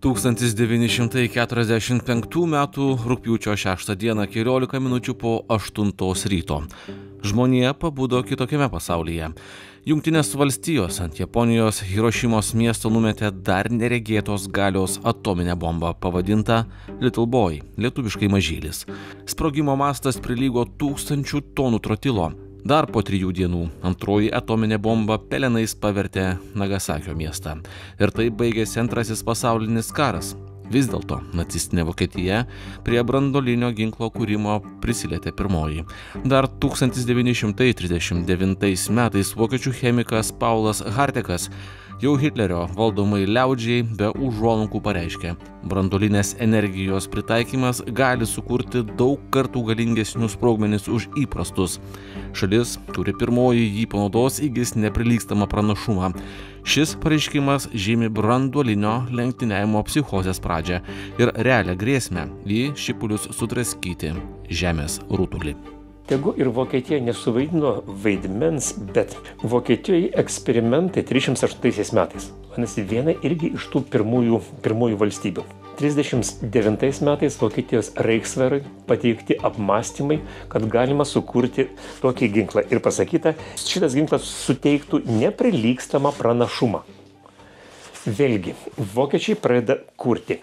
1945 m. rugpjūčio 6 d. 14 minučių po 8 ryto. Žmonija pabudo kitokiame pasaulyje. Jungtinės valstijos ant Japonijos Hirošimos miesto numetė dar neregėtos galios atominę bombą pavadintą Little Boy, lietuviškai mažylis. Sprogimo mastas prilygo 1000 tonų trotilo. Dar po 3 dienų antroji atominė bomba pelenais pavertė Nagasakio miestą. Ir taip baigėsi Antrasis pasaulinis karas. Vis dėlto nacistinė Vokietija prie branduolinio ginklo kūrimo prisilietė pirmoji. Dar 1939 metais vokiečių chemikas Paulas Hartekas jau Hitlerio valdomai liaudžiai be užuolankų pareiškė: branduolinės energijos pritaikymas gali sukurti daug kartų galingesnius sprogmenis už įprastus. Šalis, kuri pirmoji jį panaudos, įgis neprilygstamą pranašumą. Šis pareiškimas žymi branduolinio lenktyniavimo psichozės pradžią ir realią grėsmę į šipulius sudraskyti žemės rutulį. Tegu ir Vokietija nesuvaidino vaidmens, bet Vokietijoje eksperimentai 38 metais. Vadinasi, viena irgi iš tų pirmųjų valstybių. 39 metais Vokietijos Reichswehrui pateikti apmąstymai, kad galima sukurti tokį ginklą. Ir pasakyta, šitas ginklas suteiktų neprilygstamą pranašumą. Vėlgi, vokiečiai pradeda kurti.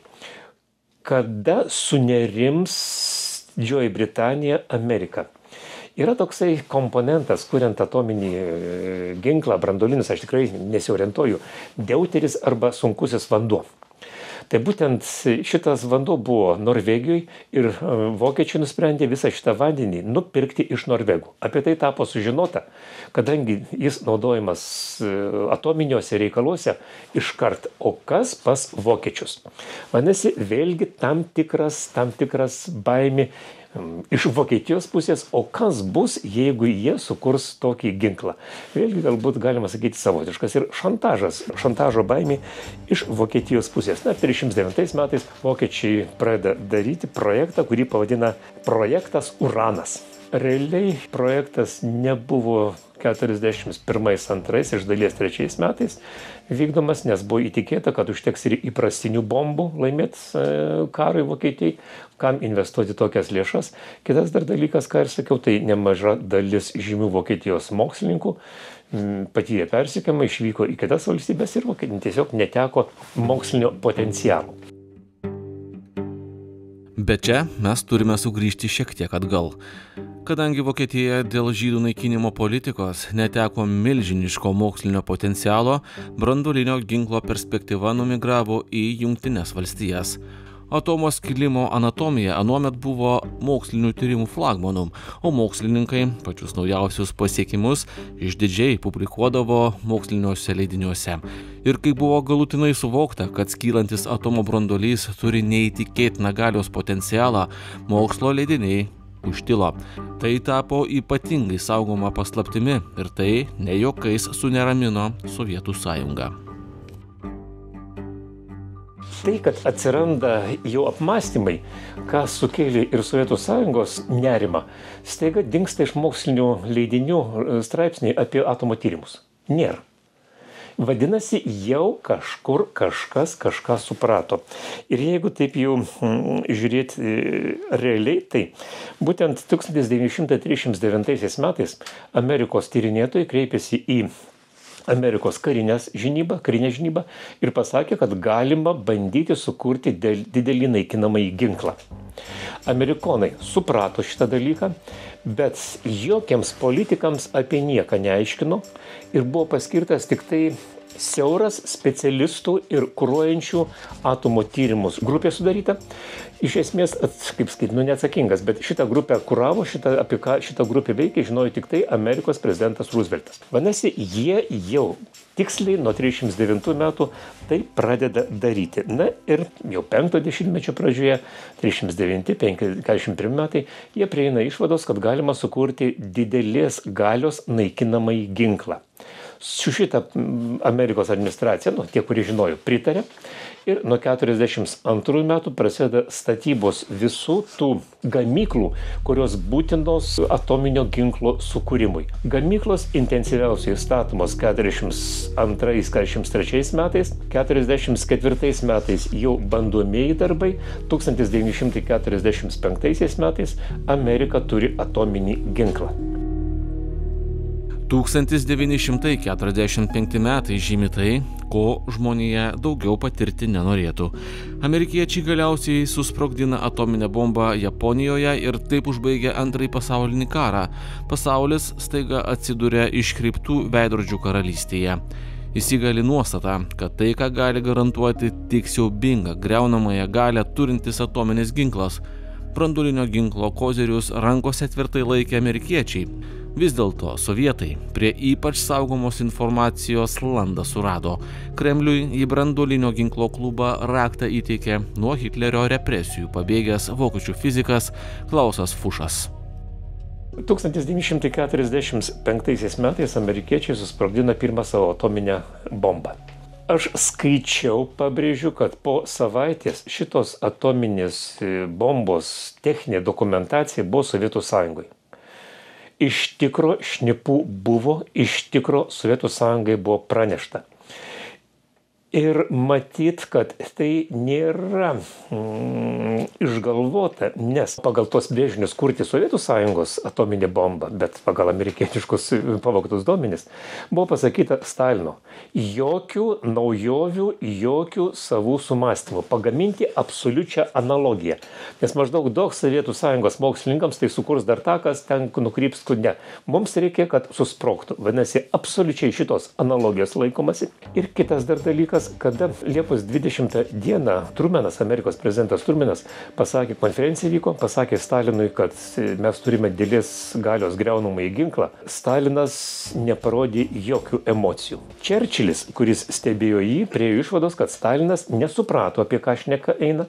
Kada sunerims Didžioji Britanija, Amerika? Yra toksai komponentas, kuriant atominį ginklą, branduolinis, aš tikrai nesiorientuoju, deuteris arba sunkusis vanduo. Tai būtent šitas vanduo buvo Norvegijoje ir vokiečiai nusprendė visą šitą vandenį nupirkti iš norvegų. Apie tai tapo sužinota, kadangi jis naudojamas atominiuose reikaluose iškart. O kas pas vokiečius? Vadinasi, vėlgi tam tikras baimė iš Vokietijos pusės, o kas bus, jeigu jie sukurs tokį ginklą. Vėlgi galbūt galima sakyti savotiškas ir šantažo baimė iš Vokietijos pusės. 39 metais vokiečiai pradeda daryti projektą, kurį pavadina projektas Uranas. Realiai projektas nebuvo 41-2 iš dalies 3 metais vykdomas, nes buvo įtikėta, kad užteks ir įprastinių bombų laimėti karui Vokietijai, kam investuoti tokias lėšas. Kitas dar dalykas, ką ir sakiau, tai nemaža dalis žymių Vokietijos mokslininkų patyrė persekiojimą, išvyko į kitas valstybės ir Vokietija tiesiog neteko mokslinio potencialo. Bet čia mes turime sugrįžti šiek tiek atgal. Kadangi Vokietija dėl žydų naikinimo politikos neteko milžiniško mokslinio potencialo, branduolinio ginklo perspektyva numigravo į Jungtines valstijas. Atomo skilimo anatomija anuomet buvo mokslinių tyrimų flagmanų, o mokslininkai pačius naujausius pasiekimus išdidžiai publikuodavo moksliniuose leidiniuose. Ir kai buvo galutinai suvokta, kad skylantis atomo branduolys turi neįtikėtiną galios potencialą, mokslo leidiniai užtilo. Tai tapo ypatingai saugoma paslaptimi ir tai ne juokais suneramino Sovietų sąjungą. Tai, kad atsiranda jau apmąstymai, ką sukėlė ir Sovietų sąjungos nerimą, staiga dingsta iš mokslinių leidinių straipsniai apie atomo tyrimus. Nėra. Vadinasi, jau kažkur kažką suprato. Ir jeigu taip jau žiūrėti realiai, tai būtent 1939 metais Amerikos tyrinėtojai kreipėsi į Amerikos karinę žinybą ir pasakė, kad galima bandyti sukurti didelį naikinamąjį ginklą. Amerikonai suprato šitą dalyką, bet jokiems politikams apie nieką neaiškino ir buvo paskirtas tik tai siauras specialistų ir kuruojančių atomo tyrimus grupė sudaryta. Iš esmės, kaip sakyti, neatsakingas, bet šitą grupę kuravo, apie ką šitą grupę veikia, žinojo tik tai Amerikos prezidentas Rooseveltas. Vadinasi, jie jau tiksliai nuo 39 metų tai pradeda daryti. Na ir jau 50-mečio pradžioje, 39-51 metai, jie prieina išvados, kad galima sukurti didelės galios naikinamąjį ginklą. Su šitą Amerikos administracija, tie, kurie žinojo, pritarė. Ir nuo 1942 metų prasideda statybos visų tų gamyklų, kurios būtinos atominio ginklo sukūrimui. Gamyklos intensyviausiai statomos 1942-1943 metais, 1944 metais jau bandomieji darbai, 1945 metais Amerika turi atominį ginklą. 1945 metai žymi tai, ko žmonija daugiau patirti nenorėtų. Amerikiečiai galiausiai susprogdina atominę bombą Japonijoje ir taip užbaigia Antrąjį pasaulinį karą. Pasaulis staiga atsiduria iškreiptų veidrodžių karalystėje. Įsigali nuostata, kad tai, ką gali garantuoti tik siaubingą griaunamąją galią turintis atominis ginklas. Branduolinio ginklo kozirius rankose tvirtai laikė amerikiečiai. Vis dėlto sovietai prie ypač saugomos informacijos landą surado. Kremliui į branduolinio ginklo klubą raktą įteikė nuo Hitlerio represijų pabėgęs vokiečių fizikas Klausas Fušas. 1945 metais amerikiečiai susprogdino pirmą savo atominę bombą. Aš skaičiau, pabrėžiu, kad po savaitės šitos atominės bombos techninė dokumentacija buvo Sovietų Sąjungoje. Iš tikro šnipų buvo, iš tikro Sovietų Sąjungai buvo pranešta. Ir matyt, kad tai nėra išgalvota, nes pagal tos brėžinius kurti Sovietų Sąjungos atominę bombą, bet pagal amerikietiškus pavogtus duomenis, buvo pasakyta Stalino: jokių naujovių, jokių savų sumastymų, pagaminti absoliučią analogiją. Nes maždaug daug Sovietų Sąjungos mokslininkams tai sukurs dar takas, ten nukryps, kur ne. Mums reikia, kad susprogtų. Vadinasi, absoliučiai šitos analogijos laikomasi. Ir kitas dar dalykas, kada Liepos 20 dieną Trumenas, Amerikos prezidentas Trumenas, pasakė, konferencija vyko, pasakė Stalinui, kad mes turime didelės galios griaunamąjį ginklą. Stalinas neparodė jokių emocijų. Čerčilis, kuris stebėjo jį, priėjo išvados, kad Stalinas nesuprato, apie ką šneka eina.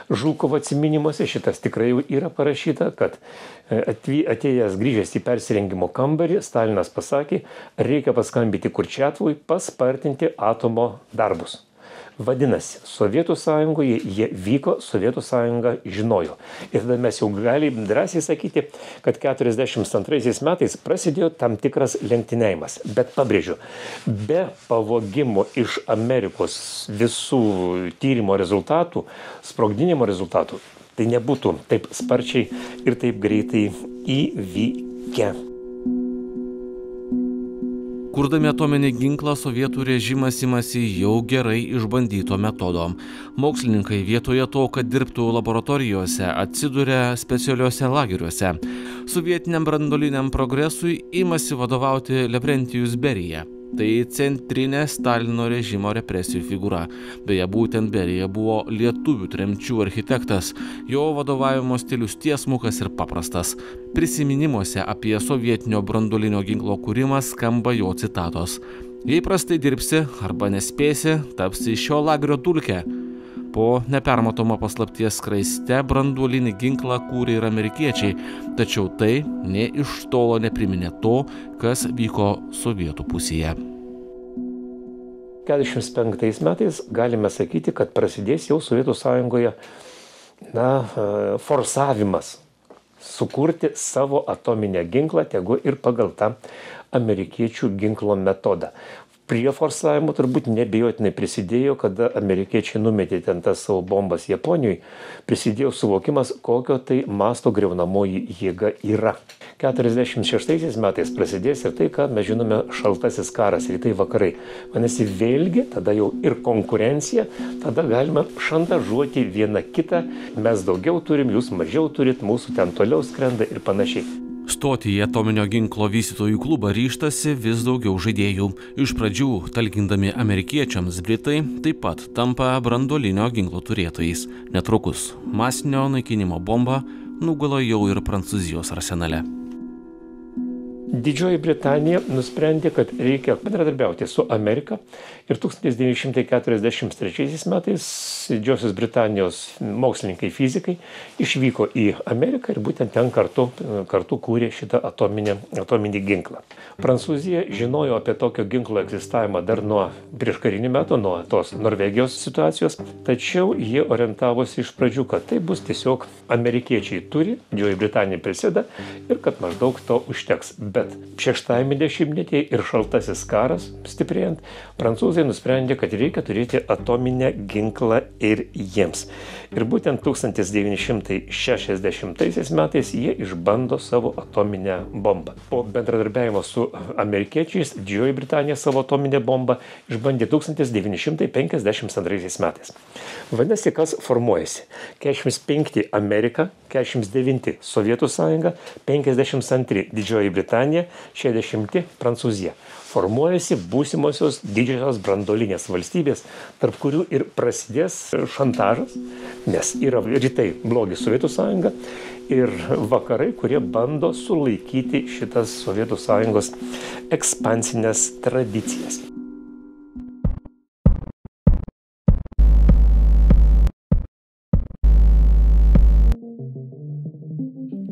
Žukovo atsiminimuose šitas tikrai jau yra parašyta, kad atėjęs grįžęs į persirengimo kambarį, Stalinas pasakė, reikia paskambinti Kurčiatovui, paspartinti atomo darbus. Vadinasi, Sovietų Sąjungoje jie vyko, Sovietų Sąjunga žinojo. Ir tada mes jau galim drąsiai sakyti, kad 1942 metais prasidėjo tam tikras lenktyniavimas. Bet pabrėžiu, be pavogimo iš Amerikos visų tyrimo rezultatų, sprogdinimo rezultatų, tai nebūtų taip sparčiai ir taip greitai įvykę. Kurdami atominį ginklą, sovietų režimas imasi jau gerai išbandyto metodo. Mokslininkai vietoje to, kad dirbtų laboratorijose, atsiduria specialiuose lageriuose. Sovietiniam branduoliniam progresui imasi vadovauti Lavrentijus Berija. Tai centrinė Stalino režimo represijų figūra. Beje, būtent Berija buvo lietuvių tremčių architektas. Jo vadovavimo stilius tiesmukas ir paprastas. Prisiminimuose apie sovietinio branduolinio ginklo kūrimą skamba jo citatos: jei prastai dirbsi arba nespėsi, tapsi šio lagerio dulke. Po nepermatoma paslapties skraiste branduolinį ginklą kūrė ir amerikiečiai, tačiau tai nė iš tolo nepriminė to, kas vyko sovietų pusėje. 1945 metais galime sakyti, kad prasidės jau Sovietų Sąjungoje forsavimas sukurti savo atominę ginklą, tegu ir pagal tą amerikiečių ginklo metodą. Prie forsavimo turbūt nebejotinai prisidėjo, kada amerikiečiai numetė ten tas savo bombas Japonijoje, prisidėjo suvokimas, kokio tai masto griaunamoji jėga yra. 1946 metais prasidės ir tai, ką mes žinome, šaltasis karas, rytai vakarai. Vadinasi, vėlgi tada jau ir konkurencija, tada galima šantažuoti vieną kitą, mes daugiau turim, jūs mažiau turit, mūsų ten toliau skrenda ir panašiai. Stoti į atominio ginklo vystytojų klubą ryžtasi vis daugiau žaidėjų. Iš pradžių, talkindami amerikiečiams, Britai taip pat tampa branduolinio ginklo turėtojais. Netrukus masinio naikinimo bomba nugula jau ir Prancūzijos arsenale. Didžioji Britanija nusprendė, kad reikia bendradarbiauti su Amerika ir 1943 metais Didžiosios Britanijos mokslininkai fizikai išvyko į Ameriką ir būtent ten kartu kūrė šitą atominį ginklą. Prancūzija žinojo apie tokio ginklo egzistavimą dar nuo prieškarinių metų, nuo tos Norvegijos situacijos, tačiau jie orientavosi iš pradžių, kad tai bus tiesiog amerikiečiai turi, Didžioji Britanija prisideda ir kad maždaug to užteks. Bet šeštajame dešimtmetyje ir šaltasis karas stiprėjant, prancūzai nusprendė, kad reikia turėti atominę ginklą ir jiems. Ir būtent 1960 metais jie išbando savo atominę bombą. Po bendradarbiavimo su amerikiečiais Didžioji Britanija savo atominę bombą išbandė 1952 metais. Vadinasi, kas formuojasi? 45 Amerika, 49 Sovietų sąjunga, 52 Didžioji Britanija, 60 Prancūzija. Formuojasi būsimosios didžiosios branduolinės valstybės, tarp kurių ir prasidės šantažas, nes yra rytai blogis Sovietų sąjunga ir vakarai, kurie bando sulaikyti šitas Sovietų sąjungos ekspansinės tradicijas.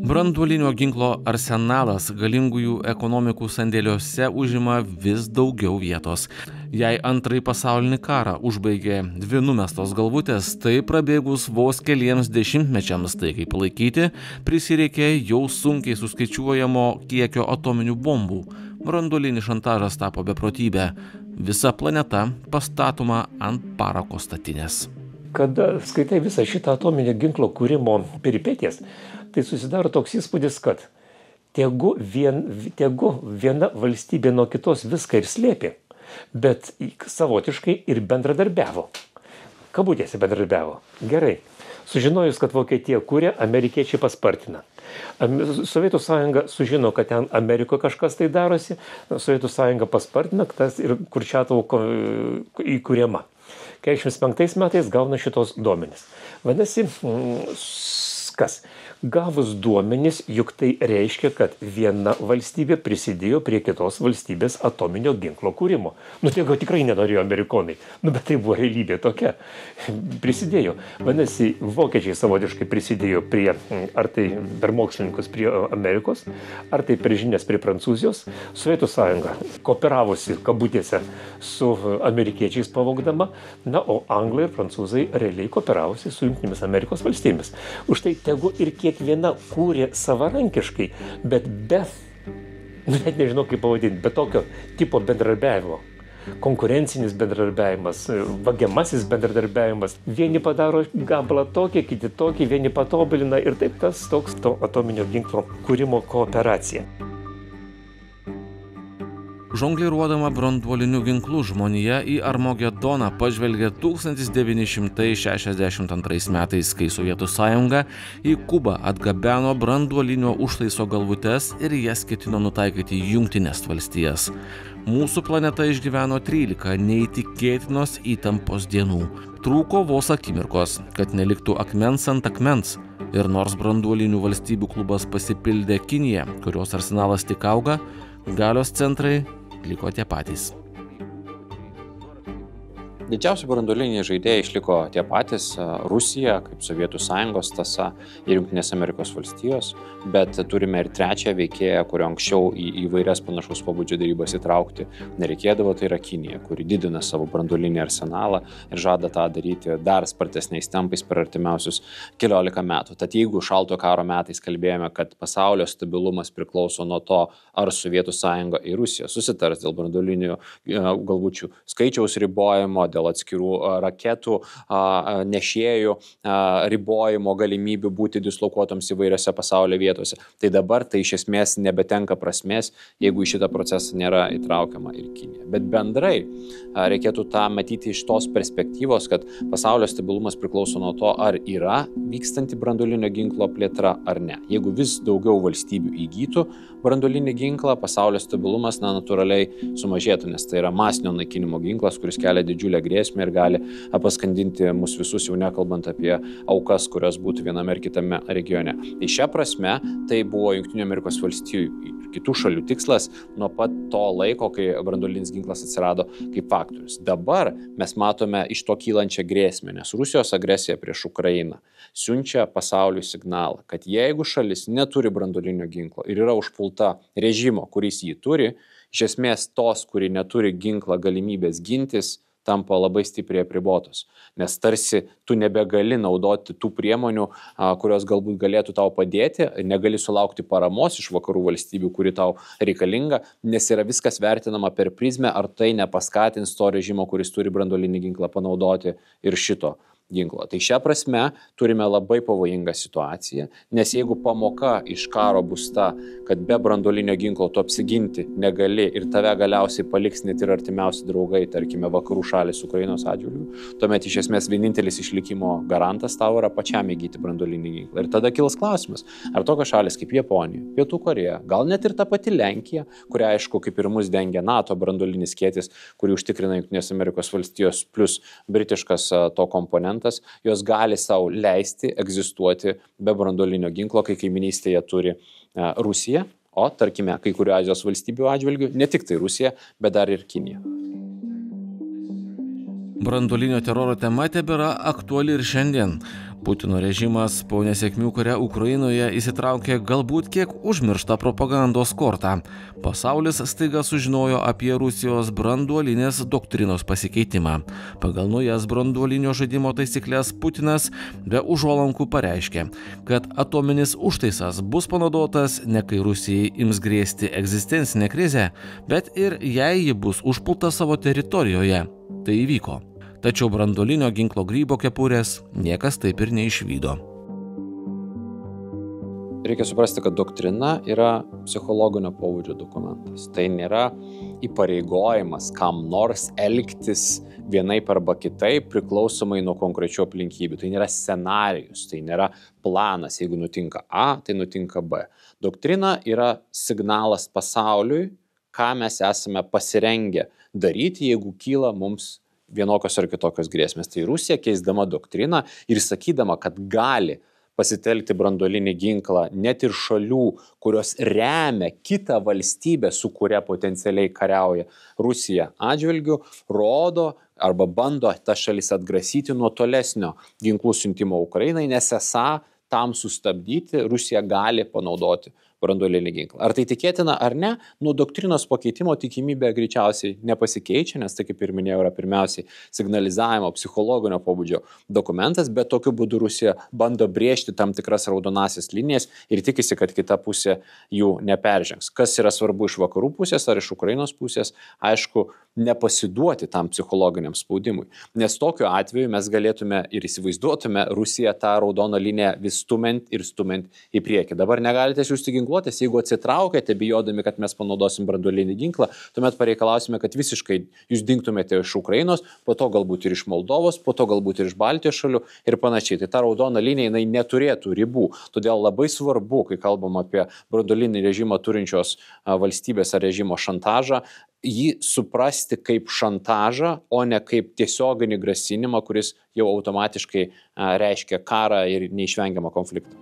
Branduolinio ginklo arsenalas galingųjų ekonomikų sandėliuose užima vis daugiau vietos. Jei antrąjį pasaulinį karą užbaigė dvi numestos galvutės, tai prabėgus vos keliems dešimtmečiams taikai palaikyti, prisireikė jau sunkiai suskaičiuojamo kiekio atominių bombų. Branduolinis šantažas tapo beprotybė. Visa planeta pastatoma ant parako statinės. Kada skaitai visą šitą atominio ginklo kūrimo peripetijas, tai susidaro toks įspūdis, kad tegu viena valstybė nuo kitos viską ir slėpė, bet savotiškai ir bendradarbiavo. Kabutėse bendradarbiavo. Gerai. Sužinojus, kad Vokietija kūrė, amerikiečiai paspartina. Sovietų sąjunga sužino, kad ten Amerikoje kažkas tai darosi, Sovietų sąjunga paspartina, tas ir Kurčiatovo įkūriama. 45 metais gauna šitos duomenys. Vadinasi, kas? Gavus duomenys, juk tai reiškia, kad viena valstybė prisidėjo prie kitos valstybės atominio ginklo kūrimo. Tai tikrai nenorėjo amerikonai, bet tai buvo realybė tokia. Prisidėjo. Vadinasi, vokiečiai savotiškai prisidėjo prie, ar tai per mokslininkus prie Amerikos, ar tai per žinias prie Prancūzijos. Sovietų sąjunga kooperavosi kabutėse su amerikiečiais pavogdama, o anglai ir prancūzai realiai kooperavosi su Jungtinėmis Amerikos valstybėmis. Už tai tegu ir kiekviena kūrė savarankiškai, bet net nežinau kaip pavadinti, bet tokio tipo bendradarbiavimo. Konkurencinis bendradarbiavimas, vagiamasis bendradarbiavimas. Vieni padaro gabalą tokį, kiti tokį, vieni patobulina ir taip tas toks to atominio ginklo kūrimo kooperacija. Žongliruodama branduoliniu ginklu žmonija į Armagedoną pažvelgė 1962 metais, kai Sovietų sąjunga į Kubą atgabeno branduolinio užtaiso galvutes ir jas ketino nutaikyti Jungtines valstijas. Mūsų planeta išgyveno 13 neįtikėtinos įtampos dienų. Trūko vos akimirkos, kad neliktų akmens ant akmens. Ir nors branduolinių valstybių klubas pasipildė Kinija, kurios arsenalas tik auga, galios centrai liko tie patys. Didžiausi branduoliniai žaidėjai išliko tie patys - Rusija, kaip Sovietų sąjungos tąsa ir Jungtinės Amerikos valstijos, bet turime ir trečią veikėją, kurio anksčiau į įvairias panašaus pobūdžio dėrybas įtraukti nereikėdavo, tai yra Kinija, kuri didina savo branduolinį arsenalą ir žada tą daryti dar spartesniais tempais per artimiausius 15 metų. Tad jeigu šaltojo karo metais kalbėjome, kad pasaulio stabilumas priklauso nuo to, ar Sovietų sąjunga ir Rusija susitars dėl branduolinių galvučių skaičiaus ribojimo, dėl atskirų raketų nešėjų ribojimo galimybių būti dislokuotoms įvairiose pasaulio vietose. Tai dabar tai iš esmės nebetenka prasmės, jeigu į šitą procesą nėra įtraukiama ir Kinija. Bet bendrai reikėtų tą matyti iš tos perspektyvos, kad pasaulio stabilumas priklauso nuo to, ar yra vykstanti branduolinio ginklo plėtra ar ne. Jeigu vis daugiau valstybių įgytų branduolinį ginklą, pasaulio stabilumas natūraliai sumažėtų, nes tai yra masinio naikinimo ginklas, kuris kelia didžiulę grėsmę ir gali paskandinti mus visus, jau nekalbant apie aukas, kurios būtų viename ar kitame regione. Tai šia prasme tai buvo Jungtinių Amerikos valstijų ir kitų šalių tikslas nuo pat to laiko, kai branduolinis ginklas atsirado kaip faktorius. Dabar mes matome iš to kylančią grėsmę, nes Rusijos agresija prieš Ukrainą siunčia pasauliui signalą, kad jeigu šalis neturi branduolinio ginklo ir yra užpulta režimo, kuris jį turi, iš esmės tos, kuri neturi ginklą galimybės gintis, tampa labai stipriai apribotos. Nes tarsi tu nebegali naudoti tų priemonių, kurios galbūt galėtų tau padėti, negali sulaukti paramos iš vakarų valstybių, kuri tau reikalinga, nes yra viskas vertinama per prizmę, ar tai nepaskatins to režimo, kuris turi branduolinį ginklą, panaudoti ir šito ginklo. Tai šia prasme turime labai pavojingą situaciją, nes jeigu pamoka iš karo bus ta, kad be branduolinio ginklo tu apsiginti negali ir tave galiausiai paliks net ir artimiausi draugai, tarkime vakarų šalis Ukrainos atžvilgiu, tuomet iš esmės vienintelis išlikimo garantas tau yra pačiam įgyti branduolinį ginklą. Ir tada kils klausimas, ar tokios šalis kaip Japonija, Pietų Korėja, gal net ir ta pati Lenkija, kuria aišku kaip ir mus dengia NATO branduolinis skėtis, kurį užtikrina Jungtinės Amerikos valstijos plus britiškas to komponentas, jos gali savo leisti egzistuoti be branduolinio ginklo, kai kaiminystėje turi Rusija, o tarkime kai kurių Azijos valstybių atžvilgių ne tik tai Rusija, bet dar ir Kinija. Branduolinio teroro tema tebėra aktuali ir šiandien. Putino režimas po nesėkmių kare Ukrainoje įsitraukė galbūt kiek užmirštą propagandos kortą. Pasaulis staiga sužinojo apie Rusijos branduolinės doktrinos pasikeitimą. Pagal naujas branduolinio žaidimo taisyklės Putinas be užuolankų pareiškė, kad atominis užtaisas bus panaudotas ne kai Rusijai ims grėsti egzistencinė krizė, bet ir jei ji bus užpulta savo teritorijoje. Tai įvyko. Tačiau branduolinio ginklo grybo kepurės niekas taip ir neišvydo. Reikia suprasti, kad doktrina yra psichologinio pobūdžio dokumentas. Tai nėra įpareigojimas kam nors elgtis vienaip arba kitaip priklausomai nuo konkrečių aplinkybių. Tai nėra scenarijus, tai nėra planas. Jeigu nutinka A, tai nutinka B. Doktrina yra signalas pasauliui, ką mes esame pasirengę daryti, jeigu kyla mums vienokios ar kitokios grėsmės. Tai Rusija keisdama doktriną ir sakydama, kad gali pasitelkti branduolinį ginklą net ir šalių, kurios remia kitą valstybę, su kuria potencialiai kariauja Rusija atžvilgiu, rodo arba bando tas šalis atgrasyti nuo tolesnio ginklų siuntimo Ukrainai, nes esą tam sustabdyti Rusija gali panaudoti branduolinį ginklą. Ar tai tikėtina ar ne, nuo doktrinos pakeitimo tikimybė greičiausiai nepasikeičia, nes tai, kaip ir minėjau, yra pirmiausiai signalizavimo psichologinio pobūdžio dokumentas, bet tokiu būdu Rusija bando brėžti tam tikras raudonasias linijas ir tikisi, kad kita pusė jų neperžengs. Kas yra svarbu iš vakarų pusės ar iš Ukrainos pusės, aišku, nepasiduoti tam psichologiniam spaudimui. Nes tokiu atveju mes galėtume ir įsivaizduotume Rusiją tą raudoną liniją vis stumint į priekį. Dabar negalite siųsti ginkluotės, jeigu atsitraukėte, bijodami, kad mes panaudosim branduolinį ginklą, tuomet pareikalausime, kad visiškai jūs dingtumėte iš Ukrainos, po to galbūt ir iš Moldovos, po to galbūt ir iš Baltijos šalių ir panašiai. Tai ta raudona linija jinai neturėtų ribų. Todėl labai svarbu, kai kalbam apie branduolinį režimą turinčios valstybės ar režimo šantažą, jį suprasti kaip šantažą, o ne kaip tiesioginį grasinimą, kuris jau automatiškai reiškia karą ir neišvengiamą konfliktą.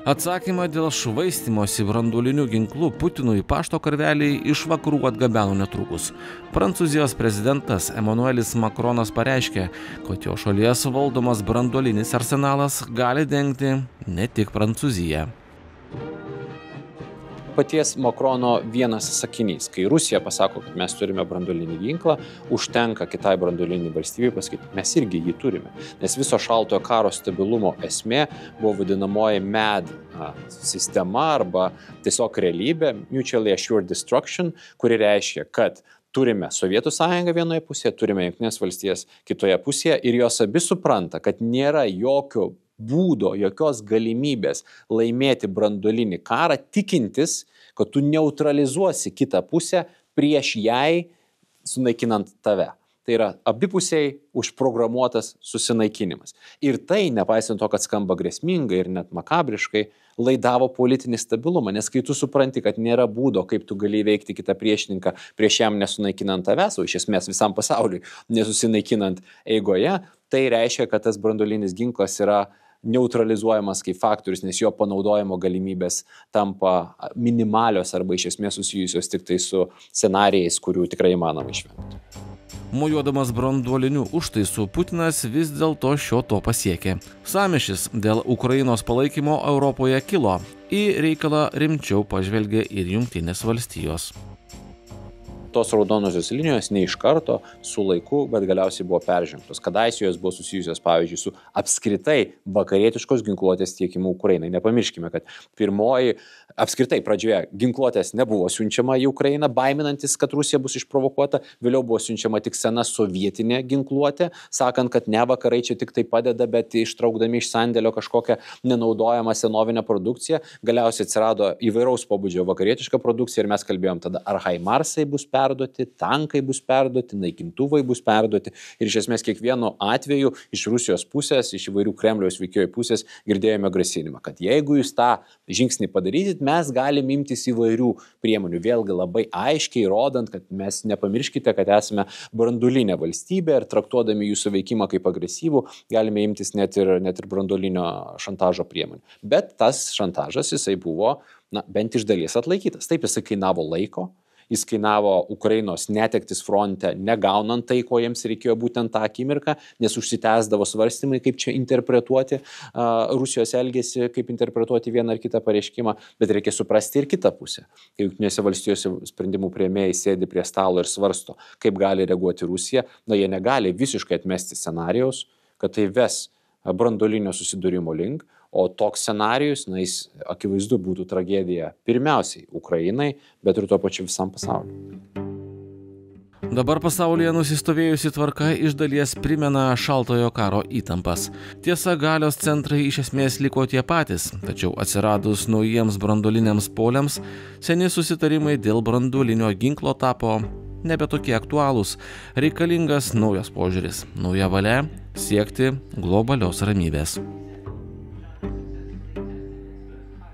Atsakymą dėl švaistimosi branduolinių ginklų Putinui pašto karveliai iš vakarų atgabeno netrukus. Prancūzijos prezidentas Emmanuelis Macronas pareiškė, kad jo šalies valdomas branduolinis arsenalas gali dengti ne tik Prancūziją. Paties Macrono vienas sakinys, kai Rusija pasako, kad mes turime branduolinį ginklą, užtenka kitai branduolinį valstybei pasakyti, mes irgi jį turime. Nes viso šaltojo karo stabilumo esmė buvo vadinamoji MAD sistema arba tiesiog realybė, Mutually Assured Destruction, kuri reiškia, kad turime Sovietų sąjungą vienoje pusėje, turime Jungtinės valstijas kitoje pusėje ir jos abi supranta, kad nėra jokio būdo, jokios galimybės laimėti branduolinį karą, tikintis, kad tu neutralizuosi kitą pusę prieš jai sunaikinant tave. Tai yra abipusiai užprogramuotas susinaikinimas. Ir tai, nepaisant to, kad skamba grėsmingai ir net makabriškai, laidavo politinį stabilumą, nes kai tu supranti, kad nėra būdo, kaip tu gali veikti kitą priešininką prieš jam nesunaikinant tavęs, o iš esmės visam pasauliui nesusinaikinant eigoje, tai reiškia, kad tas branduolinis ginklas yra neutralizuojamas kaip faktorius, nes jo panaudojimo galimybės tampa minimalios arba iš esmės susijusios tik tai su scenarijais, kurių tikrai įmanoma išvengti. Mojuodamas branduoliniu užtaisu, Putinas vis dėlto šio to pasiekė. Sąmyšis dėl Ukrainos palaikymo Europoje kilo. Į reikalą rimčiau pažvelgė ir Jungtinės valstijos. Tos raudonosios linijos ne iš karto, su laiku, bet galiausiai buvo peržengtos. Kadaise jos buvo susijusios, pavyzdžiui, su apskritai vakarietiškos ginkluotės tiekimu Ukrainai. Nepamirškime, kad pirmoji apskritai pradžioje ginkluotės nebuvo siunčiama į Ukrainą, baiminantis, kad Rusija bus išprovokuota, vėliau buvo siunčiama tik sena sovietinė ginkluotė, sakant, kad ne vakarai čia tik tai padeda, bet ištraukdami iš sandėlio kažkokią nenaudojamą senovinę produkciją, galiausiai atsirado įvairaus pobūdžio vakarietiška produkcija ir mes kalbėjom tada, ar Haimarsai bus perduoti, tankai bus perduoti, naikintuvai bus perduoti ir iš esmės kiekvienu atveju iš Rusijos pusės, iš įvairių Kremliaus veikėjų pusės girdėjome grasinimą, kad jeigu jūs tą žingsnį padarysit, mes galim imtis įvairių priemonių, vėlgi labai aiškiai rodant, kad mes nepamirškite, kad esame branduolinė valstybė ir traktuodami jūsų veikimą kaip agresyvų, galime imtis net ir branduolinio šantažo priemonių. Bet tas šantažas jisai buvo, bent iš dalies atlaikytas. Taip jisai kainavo laiko. Jis kainavo Ukrainos netektis fronte, negaunant tai, ko jiems reikėjo būtent tą akimirką, nes užsitęsdavo svarstymai, kaip čia interpretuoti Rusijos elgesį, kaip interpretuoti vieną ar kitą pareiškimą, bet reikia suprasti ir kitą pusę. Kai Jungtinėse valstijose sprendimų priėmėjai sėdi prie stalo ir svarsto, kaip gali reaguoti Rusija, jie negali visiškai atmesti scenarijaus, kad tai ves branduolinio susidūrimo link, o toks scenarijus, jis akivaizdu būtų tragedija pirmiausiai Ukrainai, bet ir tuo pačiu visam pasauliu. Dabar pasaulyje nusistovėjusi tvarka iš dalies primena šaltojo karo įtampas. Tiesa, galios centrai iš esmės liko tie patys, tačiau atsiradus naujiems branduoliniams poliams, seni susitarimai dėl branduolinio ginklo tapo nebe tokie aktualūs, reikalingas naujas požiūris, nauja valia siekti globalios ramybės.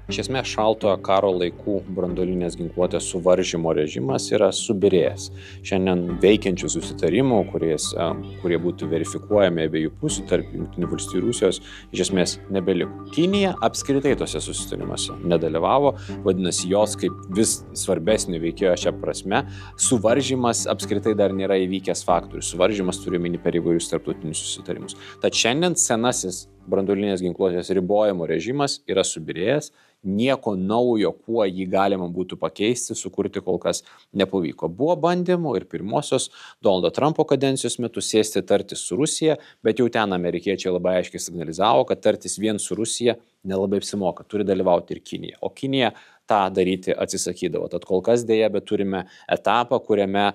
Iš esmės šaltojo karo laikų branduolinės ginkluotės suvaržymo režimas yra subyrėjęs. Šiandien veikiančių susitarimų, kurie būtų verifikuojami abiejų pusių tarp Jungtinių valstijų ir Rusijos, iš esmės nebeliko. Kinija apskritai tose susitarimuose nedalyvavo, vadinasi, jos kaip vis svarbesnio veikėjo šią prasme, suvaržymas apskritai dar nėra įvykęs faktorius. Suvaržymas turi minį per įvairius tarptautinius susitarimus. Tad šiandien senasis branduolinės ginkluotės ribojimo režimas yra subyrėjęs, nieko naujo, kuo jį galima būtų pakeisti, sukurti kol kas nepavyko. Buvo bandymų ir pirmosios Donaldo Trumpo kadencijos metu sėsti tartis su Rusija, bet jau ten amerikiečiai labai aiškiai signalizavo, kad tartis vien su Rusija nelabai apsimoka, turi dalyvauti ir Kinija. O Kinija tą daryti atsisakydavo. Tad kol kas dėja, bet turime etapą, kuriame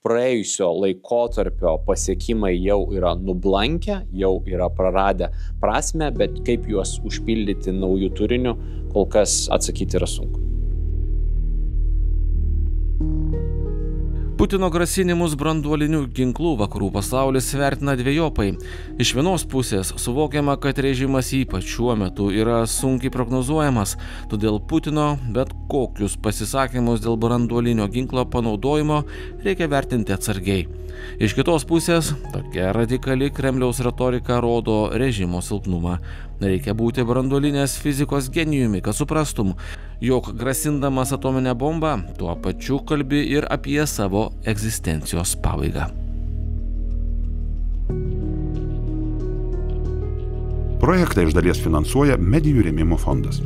praėjusio laikotarpio pasiekimai jau yra nublankę, jau yra praradę prasmę, bet kaip juos užpildyti naujų turinių, kol kas atsakyti yra sunku. Putino grasinimus branduoliniu ginklu vakarų pasaulis vertina dvejopai. Iš vienos pusės suvokiama, kad režimas ypač šiuo metu yra sunkiai prognozuojamas, todėl Putino bet kokius pasisakymus dėl branduolinio ginklo panaudojimo reikia vertinti atsargiai. Iš kitos pusės, tokia radikali Kremliaus retorika rodo režimo silpnumą. Reikia būti branduolinės fizikos genijumi, kad suprastum, jog grasindamas atominę bombą, tuo pačiu kalbi ir apie savo egzistencijos pabaigą. Projektą iš dalies finansuoja Medijų rėmimo fondas.